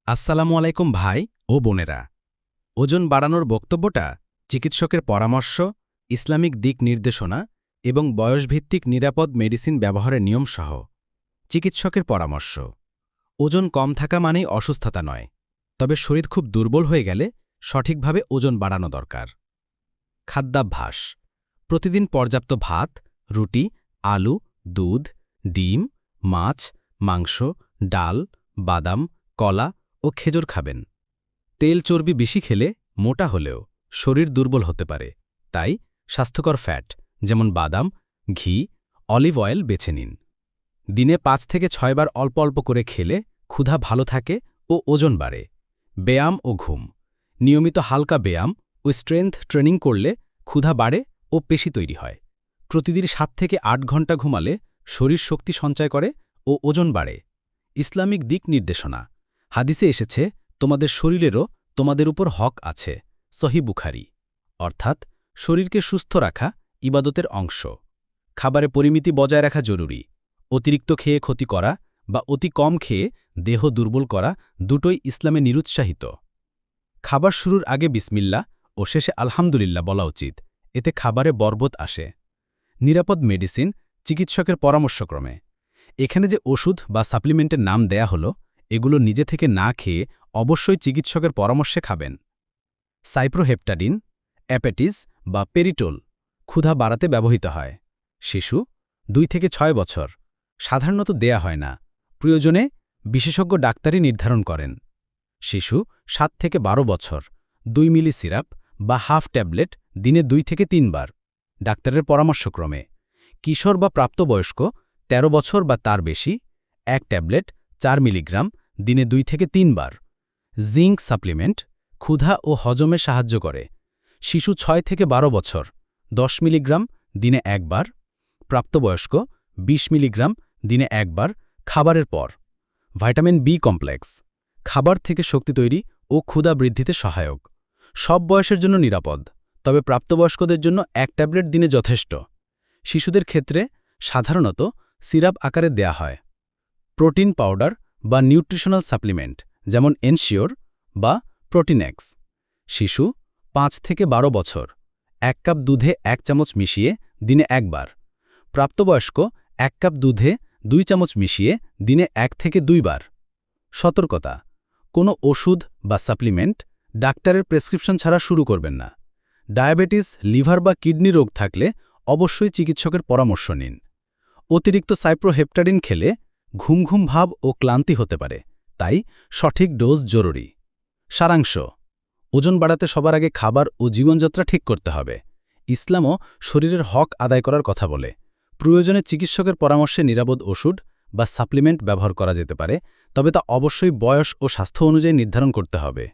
আসসালামু আলাইকুম ভাই ও বোনেরা। ওজন বাড়ানোর বক্তব্যটা চিকিৎসকের পরামর্শ, ইসলামিক দিক নির্দেশনা এবং বয়সভিত্তিক নিরাপদ মেডিসিন ব্যবহারের নিয়মসহ। চিকিৎসকের পরামর্শ: ওজন কম থাকা মানেই অসুস্থতা নয়, তবে শরীর খুব দুর্বল হয়ে গেলে সঠিকভাবে ওজন বাড়ানো দরকার। খাদ্যাভ্যাস: প্রতিদিন পর্যাপ্ত ভাত, রুটি, আলু, দুধ, ডিম, মাছ, মাংস, ডাল, বাদাম, কলা ও খেজুর খাবেন। তেল চর্বি বেশি খেলে মোটা হলেও শরীর দুর্বল হতে পারে, তাই স্বাস্থ্যকর ফ্যাট যেমন বাদাম, ঘি, অলিভ অয়েল বেছে নিন। দিনে ৫ থেকে ৬ বার অল্প অল্প করে খেলে ক্ষুধা ভালো থাকে ও ওজন বাড়ে। ব্যায়াম ও ঘুম: নিয়মিত হালকা ব্যায়াম ও স্ট্রেংথ ট্রেনিং করলে ক্ষুধা বাড়ে ও পেশি তৈরি হয়। প্রতিদিন ৭ থেকে ৮ ঘন্টা ঘুমালে শরীর শক্তি সঞ্চয় করে ও ওজন বাড়ে। ইসলামিক দিক নির্দেশনা: হাদিসে এসেছে, তোমাদের শরীরেরও তোমাদের উপর হক আছে। সহিহ বুখারী। অর্থাৎ শরীরকে সুস্থ রাখা ইবাদতের অংশ। খাবারে পরিমিতি বজায় রাখা জরুরি। অতিরিক্ত খেয়ে ক্ষতি করা বা অতি কম খেয়ে দেহ দুর্বল করা দুটোই ইসলামে নিরুৎসাহিত। খাবার শুরুর আগে বিসমিল্লাহ ও শেষে আলহামদুলিল্লাহ বলা উচিত, এতে খাবারে বরকত আসে। নিরাপদ মেডিসিন চিকিৎসকের পরামর্শক্রমে। এখানে যে ওষুধ বা সাপ্লিমেন্টের নাম দেয়া হলো, এগুলো নিজে থেকে না খেয়ে অবশ্যই চিকিৎসকের পরামর্শে খাবেন। সাইপ্রোহেপটাডিন, অ্যাপেটিস বা পেরিটোল ক্ষুধা বাড়াতে ব্যবহৃত হয়। শিশু ২ থেকে ৬ বছর, সাধারণত দেয়া হয় না, প্রয়োজনে বিশেষজ্ঞ ডাক্তারই নির্ধারণ করেন। শিশু ৭ থেকে ১২ বছর, ২ মিলি সিরাপ বা হাফ ট্যাবলেট দিনে ২ থেকে ৩ বার, ডাক্তারের পরামর্শক্রমে। কিশোর বা প্রাপ্তবয়স্ক ১৩ বছর বা তার বেশি, ১ ট্যাবলেট ৪ মিলিগ্রাম দিনে ২ থেকে ৩ বার। জিঙ্ক সাপ্লিমেন্ট ক্ষুধা ও হজমে সাহায্য করে। শিশু ৬ থেকে ১২ বছর, ১০ মিলিগ্রাম দিনে ১ বার। প্রাপ্তবয়স্ক ২০ মিলিগ্রাম দিনে ১ বার খাবারের পর। ভাইটামিন বি কমপ্লেক্স খাবার থেকে শক্তি তৈরি ও ক্ষুধা বৃদ্ধিতে সহায়ক। সব বয়সের জন্য নিরাপদ, তবে প্রাপ্তবয়স্কদের জন্য ১ ট্যাবলেট দিনে যথেষ্ট। শিশুদের ক্ষেত্রে সাধারণত সিরাপ আকারে দেয়া হয়। প্রোটিন পাউডার বা নিউট্রিশনাল সাপ্লিমেন্ট যেমন এনশিওর বা প্রোটিনেক্স। শিশু ৫ থেকে ১২ বছর, ১ কাপ দুধে ১ চামচ মিশিয়ে দিনে ১ বার। প্রাপ্তবয়স্ক ১ কাপ দুধে ২ চামচ মিশিয়ে দিনে ১ থেকে ২ বার। সতর্কতা: কোনো ওষুধ বা সাপ্লিমেন্ট ডাক্তারের প্রেসক্রিপশন ছাড়া শুরু করবেন না। ডায়াবেটিস, লিভার বা কিডনি রোগ থাকলে অবশ্যই চিকিৎসকের পরামর্শ নিন। অতিরিক্ত সাইপ্রোহেপটাডিন খেলে ঘুম ভাব ও ক্লান্তি হতে পারে, তাই সঠিক ডোজ জরুরি। সারাংশ: ওজন বাড়াতে সবার আগে খাবার ও জীবনযাত্রা ঠিক করতে হবে। ইসলামও শরীরের হক আদায় করার কথা বলে। প্রয়োজনে চিকিৎসকের পরামর্শে নিরাপদ ওষুধ বা সাপ্লিমেন্ট ব্যবহার করা যেতে পারে, তবে তা অবশ্যই বয়স ও স্বাস্থ্য অনুযায়ী নির্ধারণ করতে হবে।